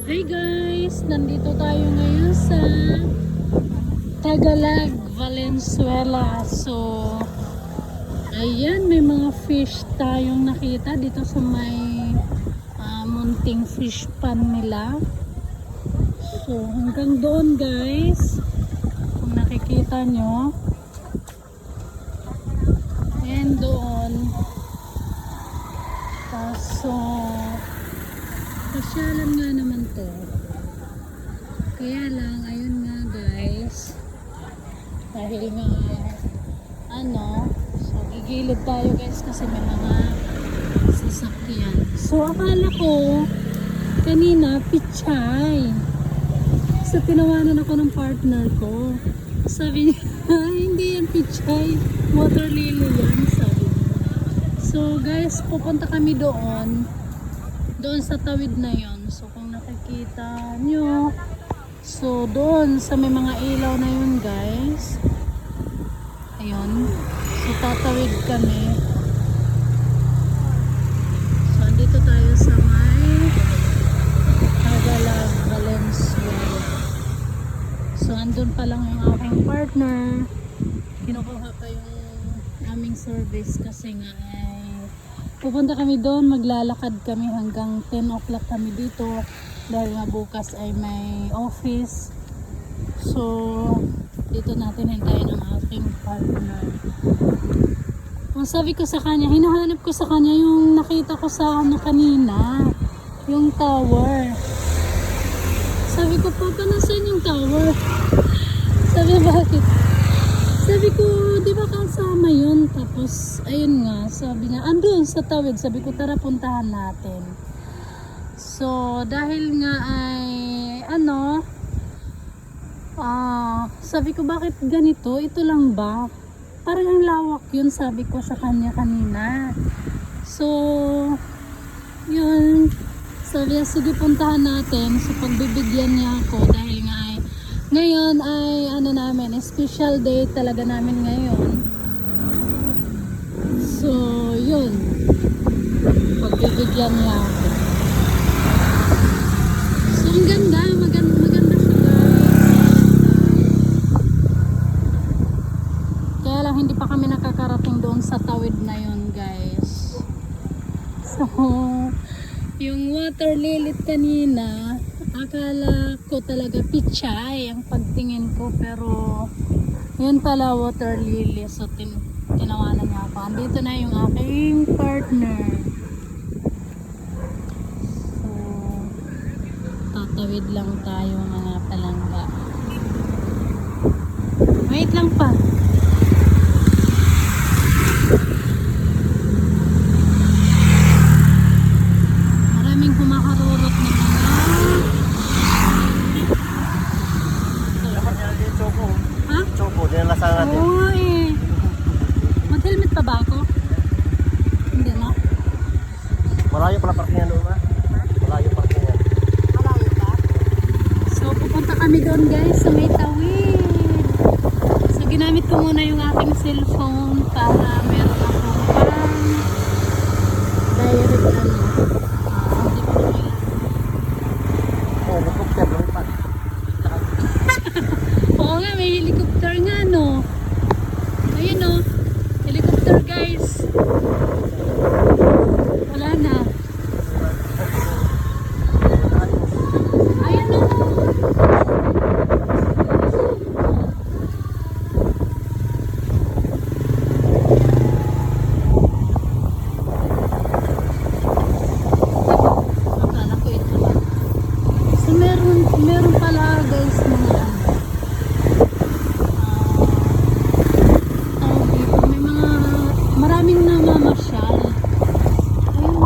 Hi guys! Nandito tayo ngayon sa Tagalog, Valenzuela. So, ayan, may mga fish tayong nakita dito sa may munting fish pan nila. So, hanggang doon guys, kung nakikita nyo, and doon. So, pasyalan nga naman to. Kaya lang, ayun nga guys, dahil nga so gigilid tayo guys kasi may mga sasakyan. So akala ko kanina pichay. So tinawanan ako ng partner ko. Sabi niya, hindi yan pichay, water lily yan, sabi niya. So guys, pupunta kami doon sa tawid na yon. So kung nakikita nyo, so doon sa may mga ilaw na yun guys, ayun, so tatawid kami. So andito tayo sa may Tagalog, Valenzuela. So andun pa lang yung aking partner, kinukuha pa yung aming service kasi nga pupunta kami doon, maglalakad kami hanggang 10 o'clock kami dito dahil nga bukas ay may office. So dito natin hintayin ang aking partner. Ang sabi ko sa kanya, hinahanap ko sa kanya yung nakita ko sa kanina, yung tower. Sabi ko, Papa, nasaan yung tower? Sabi, bakit? Sabi ko, di ba kasama yun? Tapos, ayun nga, sabi niya, andun sa tawid. Sabi ko, tara puntahan natin. So, dahil nga ay, sabi ko, bakit ganito? Ito lang ba? Parang ang lawak yun, sabi ko sa kanya kanina. So, yun. Sabi niya, sige puntahan natin. So, pagbibigyan niya ako dahil nga ay, ngayon ay namin, special day talaga namin ngayon. So, yun. Pagbibigyan niya ako. So, ang ganda. Maganda siya guys. Kaya lang hindi pa kami nakakarating doon sa tawid na yun guys. So, yung water lily kanina, akala ko talaga pichay ang pagtingin ko, pero yun pala water lily. So tinawanan niya ako. Andito na yung aking partner. So tatawid lang tayo mga palangga. Wait lang pa. Maraming kumakarurot na Choco, dinalasan natin. Oo eh. Mag-helmet pa ba ako? Hindi na? Malayo pala parkingan doon ha? Malayo parkingan. Malayo ba? So pupunta kami doon guys sa may tawid. So ginamit ko muna yung aking cellphone para meron akong pang direct hindi ko na Helicopter doon pa. Oo nga, may helicopter nga no. Ayun no, helicopter guys. Wala na. Ayun no. Akala ko ito ba. So meron pala guys mga may mga maraming namamasyal. Ayun.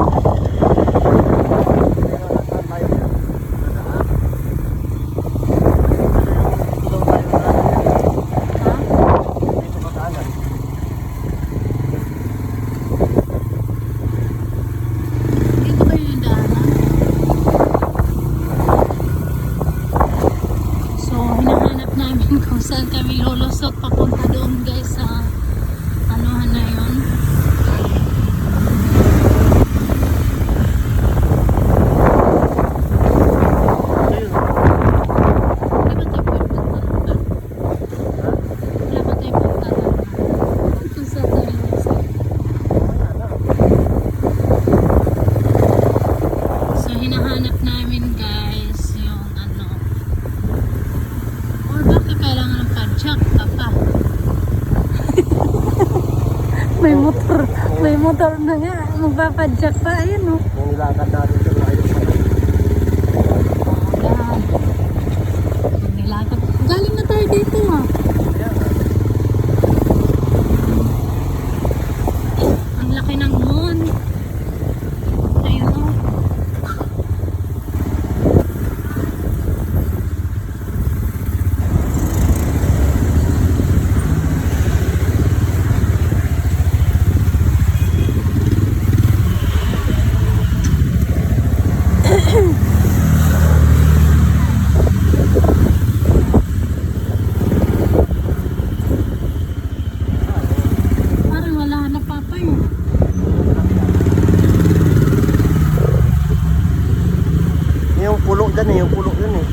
Dito ba yung daanan? So hinahanap namin kung saan kami lulusot papunta doon guys sa anuhan na yun. motor na nga. Magpapadyak pa. Ayun o. Yung nilakad natin sa mga ilong pala. Ayan. Nilakad. Galing na tayo dito ah. Ayan nga. Ang laki ng moon. Ayun o. Parang wala na papa yun. Yung pulo dyan eh, yung pulo yun eh.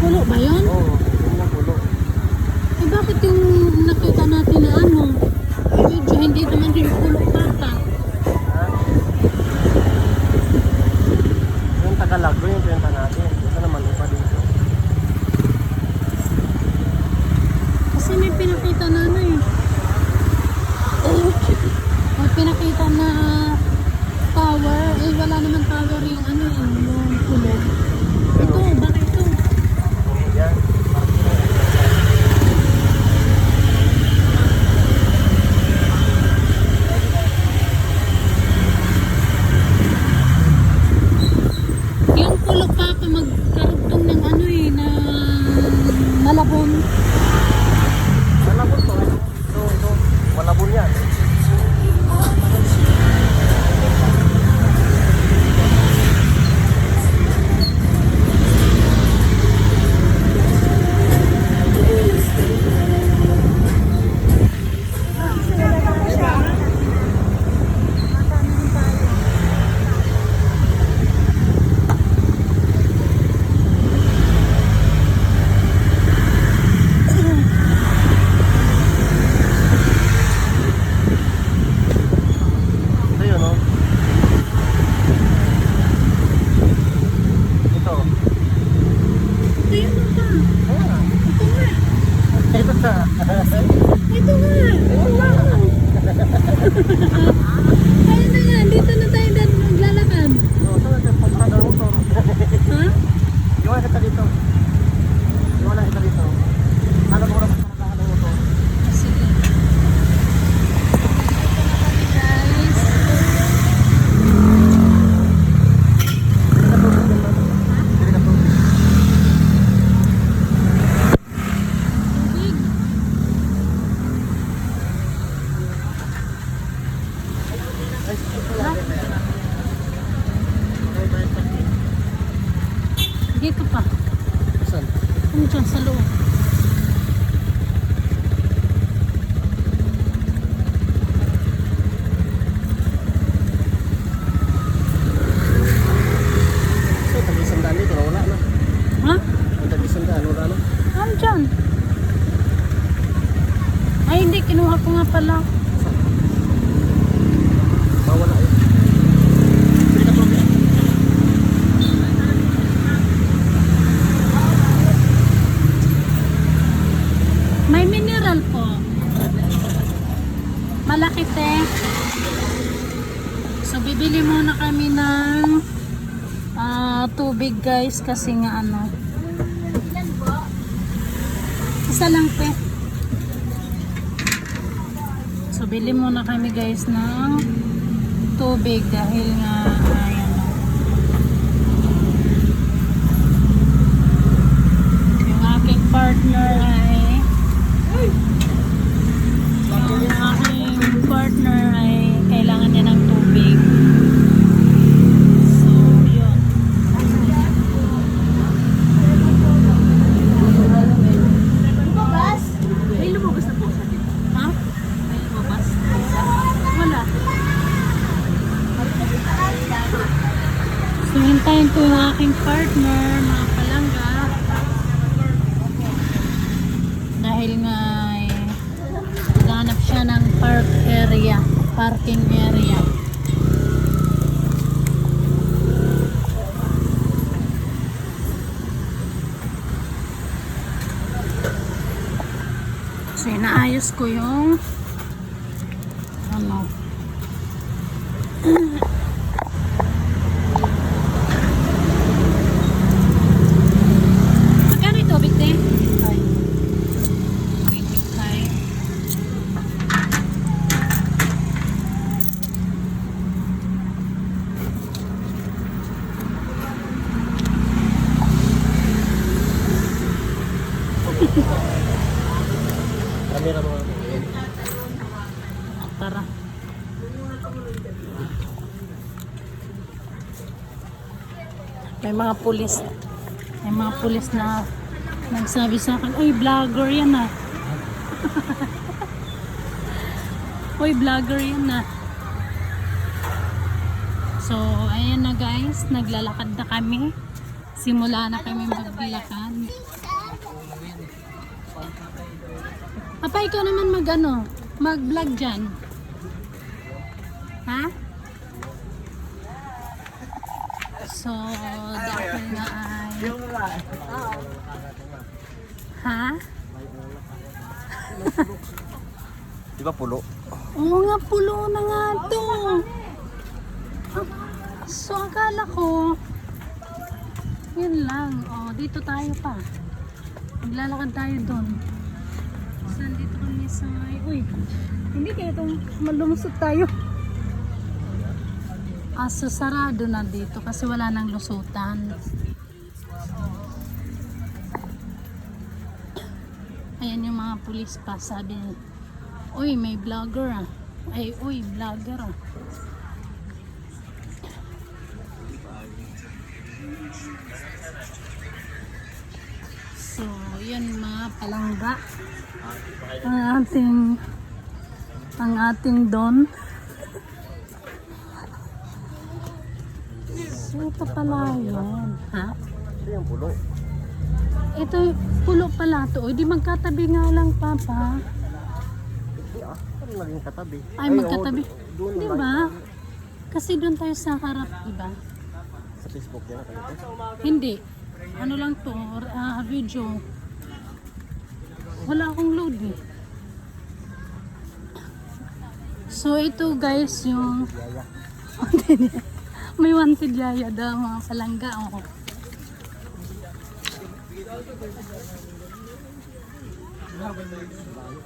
Pulo ba yun? Oo, yun yung pulo. Eh bakit yung nakita natin na ano? Medyo hindi naman yung pulo papa. Ha? Yung Tagalagro yung pinunta natin. Ito naman iba dito. Kasi may pinakita na ano eh. May pinakita na tower. Eh wala naman tower yung ano yung pulo. Ito, bakit ito? Yan. Yung pulo papa magkarugtong ng ano eh, na Malabon. Malabon to. Ito. Malabon yan. Ito yun, no? Ito. Ayun na pa. Ah, Ito nga. ito na. Ito nga. Ayun na nga. Dito na tayo dan maglalakad. Oo, ito na. Paparada ng motor. Ha? Iwan kita dito. Iwan lang kita dito. Ano mo rin paparada ng motor? Sige. Guys. Pili ka tubig. Tubig. Ay, ito lang. Dito pa. Saan? Ano dyan sa loob? So, tag-isandaan dito. Wala na. Ha? Ang tag-isandaan, wala na. Ano dyan? Ay hindi, kinuha ko nga pala. Bawala yun. Pili ka tubig. May mineral po. Malaki te. So bibili muna kami ng tubig guys kasi nga ano. Isa lang te. So bili muna kami guys ng tubig dahil nga ayan o. Yung aking partner ay kailangan niya ng tubig. So, yun. Lumabas? May lumabas na po sa dito. Ha? May lumabas. Wala. So, hintayin ko yung aking partner, mga palangga. Dahil nga, naghanap siya ng parking area. So, inaayos ko yung ano, Camera mo. Tara. May mga pulis. May mga pulis na nagsabi sa akin, "Uy, vlogger yan ah." Uy, vlogger yan ah. So, ayan na guys. Naglalakad na kami. Simula na kami maglakad. Papa, ikaw naman mag-vlog dyan. Ha? So, dahil na ay... Ha? Di ba pulo? Oo nga, pulo na nga to. So, akala ko, yun lang. O, dito tayo pa. Maglalakad tayo doon. So, dito kami sa... Uy, hindi kaya itong malumusot tayo. So, sarado na dito kasi wala nang lusutan. Ayan yung mga pulis pa. Sabi, uy, may vlogger ah. Ay, uy, vlogger ah. So, yan mga palangga. Ang ating don. So, ito pala yun. Ha? Ito yung pulo. Ito, pulo pala to. Di magkatabi nga lang, Papa. Hindi ah. Ano naging katabi? Ay, magkatabi. Doon Di ba? Kasi doon tayo sa harap, diba? Sa Facebook yan nakalito. Hindi. Ano lang to, video. Wala akong load eh. So, ito guys, yung... May wanted yaya daw, mga palangga. Oh.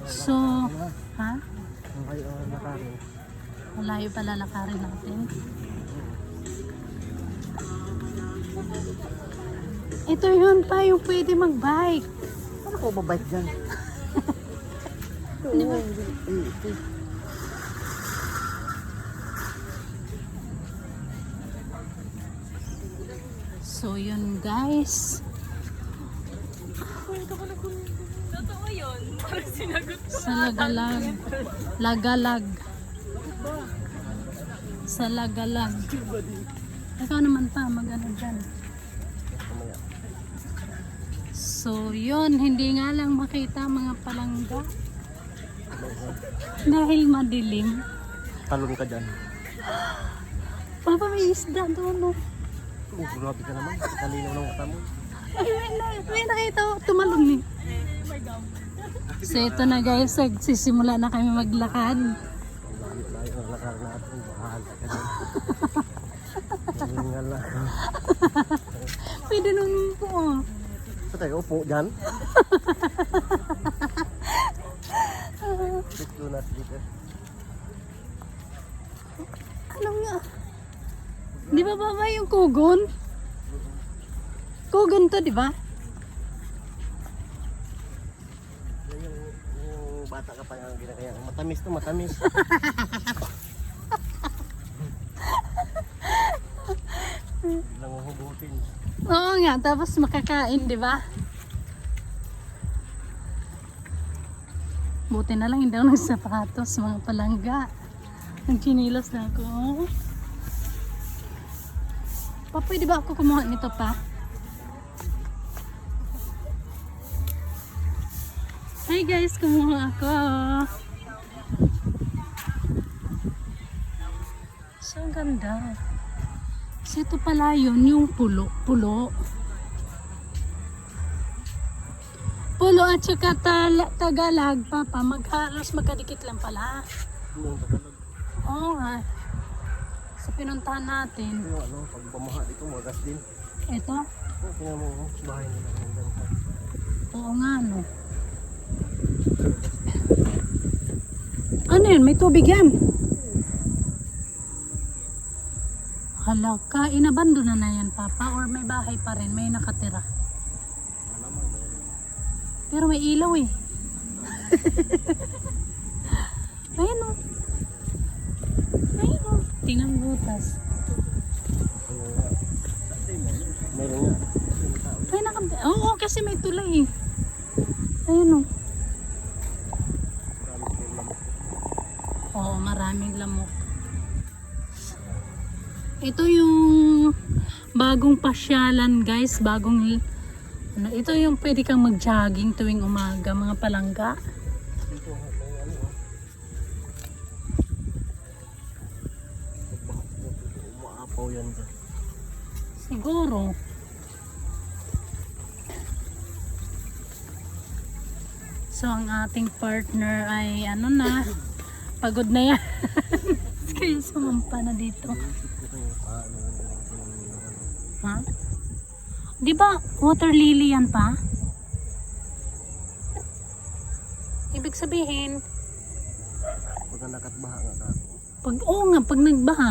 So, ha? Okay, nakari. Malayo pala lakarin natin. Ito yun pa, yung pwede mag-bike. Ano ko babike dyan? Di ba? Ito. So, yun guys. Totoo yun. Parang sinagot ko. Sa Lagalag. Lagalag. Sa Lagalag. Ikaw naman pa, mag-ano dyan. So, yun. Hindi nga lang makita mga palangga. Dahil madilim. Talon ka dyan. Papa, may isda doon. No? Oh, grabe ka naman. Kalinaw ng mata mo. Ay, may nakita ko. Tumalon eh. So, ito na guys. Sisimula na kami maglakad. Ang lamit na yung lakar natin. Mahal ka dyan. Hihingal na. Pwede nun po. Oh. Sa tayo, upo dyan. Let's do not dito. Ano nga? Di ba baba yung kugon? Kugon to, di ba? Yan yung bata ka pa yung ginagaya. Matamis to, matamis. Biglang huhugutin. Oo nga, tapos makakain, di ba? Buti na lang hindi ako nagsapatos, mga palangga. Nagchinilas na ako. Pa, pwede ba ako kumuha nito pa? Hi guys, kumuha ako. So, ang ganda. So, ito pala yun, yung pulo. Pulo at saka Tagalog, Papa. Halos magkadikit lang pala. Yung tagalog. Oo nga. So, pinuntahan natin. Yung ano, pag bumaha dito, magas din. Ito? Oh, tingnan mo, oh, bahay nila ng ganda. Oo nga, no. Ano yun? May tubig yan. Hala ka, inabandona na yan, Papa? Or may bahay pa rin? May nakatira? Pero may ilaw eh. Ayun o. Ayun o. Tingnan butas. Meron nga. Ay, oo, kasi may tulay eh. Ayun o. Oo, maraming lamok. Ito yung bagong pasyalan guys, bagong ano, ito yung pwede kang mag-jogging tuwing umaga, mga palangga. Dito nga, may ano ah. Umaapaw yan dyan. Siguro. So ang ating partner ay ano na, pagod na yan. Kaya sumampa na dito. Ha? Di ba water lily yan pa? Ibig sabihin, Pagka nakatbaha nga ka. pag nagbaha,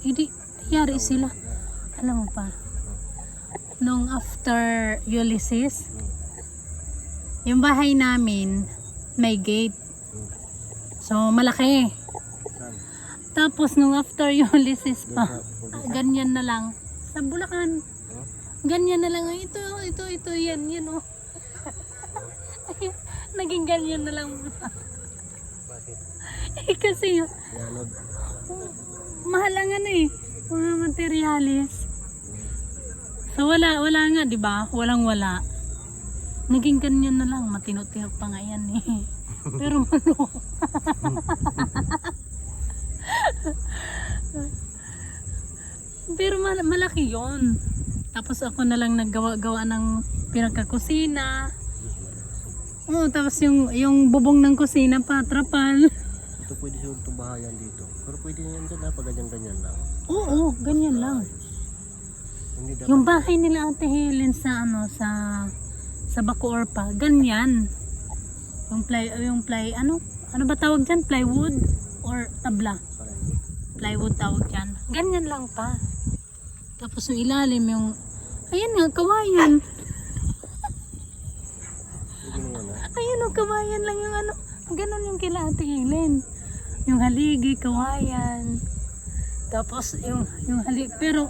hindi yari sila. Alam mo pa, nung after Ulysses, yung bahay namin may gate. So malaki. Saan? Tapos nung after Ulysses Doon pa, sa ganyan na lang. Sa Bulacan. Huh? Ganyan na lang. Ito, yan, oh. Ay, naging ganyan na lang. Bakit? Kasi, Yanod. mahal ang ano eh. Mga materialis. So, wala nga, di ba? Wala. Naging ganyan na lang. Matinot-tinot pa nga yan eh. Pero ano? Pero malaki yon. Tapos ako na lang naggawa-gawa ng pinagkakusina. Oo, tapos yung bubong ng kusina pa, trapal. Ito pwede siguro ito bahayan dito. Pero pwede yan dyan ha, pag ganyan-ganyan lang. Oo, ganyan lang. Hindi dapat. Yung bahay nila Ate Helen sa sa Bacoor pa, ganyan. Yung ply, ano ba tawag dyan? Plywood or tabla? Plywood tawag dyan. Ganyan lang pa. Tapos yung ilalim yung, ayan nga, kawayan. Pwede na yan ha. Ayun o, kawayan lang yung ano. Ganon yung kila Ate Helen. Yung haligi, kawayan. Tapos yung haligi. Pero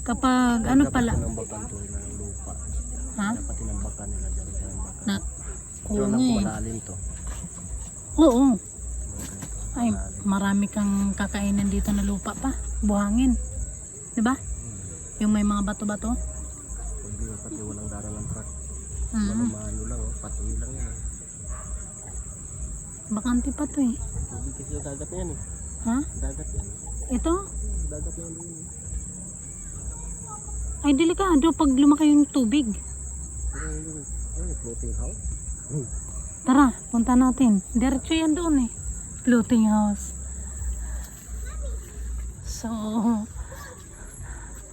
kapag ano pala. Dapat tinambakan to ng lupa. Ha? Dapat tinambakan nila dyan. Tinambakan. Na, Ito oo lang nga eh. malalim to. Oo. Mga ganito. Ay, marami kang kakainin dito na lupa pa. Buhangin. Diba? Yung may mga bato-bato. Pwede nga pati walang darang ng truck. Mm. Maano lang oh. Patuloy lang yan. Bakante pa to eh. Tubig kasi yung dagat na yan eh. Ha? Dagat yan. Ito? Dagat na yan din eh. Ay, delikado pag lumaki yung tubig. Pero yun, ay, floating house. Tara, punta natin. Diretso yan doon eh. Floating house. So,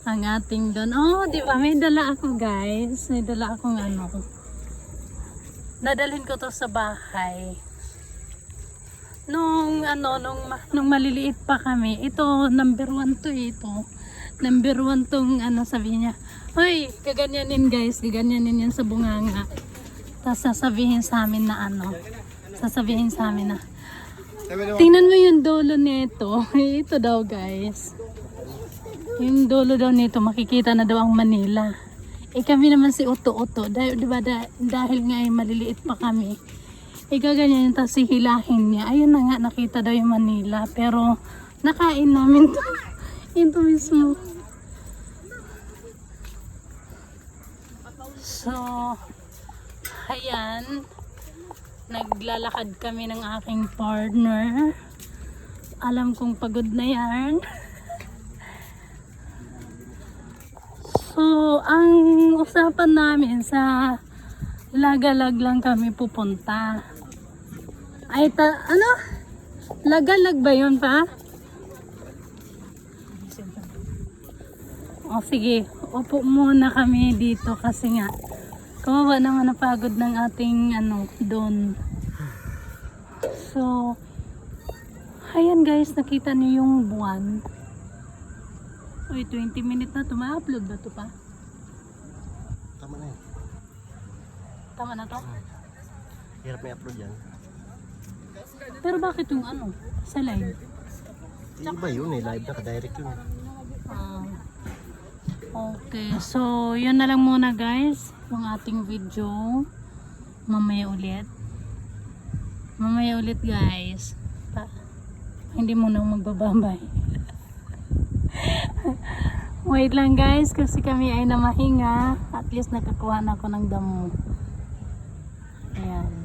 ang ating doon. Oh, di ba? May dala ako guys. May dala akong ano. Dadalhin ko to sa bahay. Nung maliliit pa kami, ito number 1 to ito. Number 1 tong sabi niya. Hoy, gaganyanin guys, gaganyanin yan sa bunganga. Tapos sasabihin sa amin na sasabihin sa amin na tingnan mo yung dolo nito. Ito daw guys. Yung dolo daw nito, makikita na daw ang Manila. Kami naman si Uto-Uto. Diba, dahil nga ay maliliit pa kami. Gaganyan yung tapos hihilahin niya. Ayun na nga, nakita daw yung Manila. Pero nakain namin to. Ito mismo. So, ayan. Naglalakad kami ng aking partner. Alam kong pagod na yan. So, ang usapan namin sa Lagalag lang kami pupunta. Ay, Lagalag ba yun pa? O sige, upo muna kami dito kasi nga kawawa naman napagod ng ating doon. So, ayan guys, nakita niyo yung buwan. Uy, 20 minutes na ito. Ma-upload ba ito pa? Tama na yun. Tama na to? Hirap may upload yan. Pero bakit yung ano? Sa live? Iba yun eh, live na ka-direct yun. Ah, okay, so yun na lang muna guys. Yung ating video. Mamaya ulit. Mamaya ulit guys. Hindi muna magbabambay. Wait lang guys, kasi kami ay namahinga. At least nakakuha na ako ng damo. Ayan.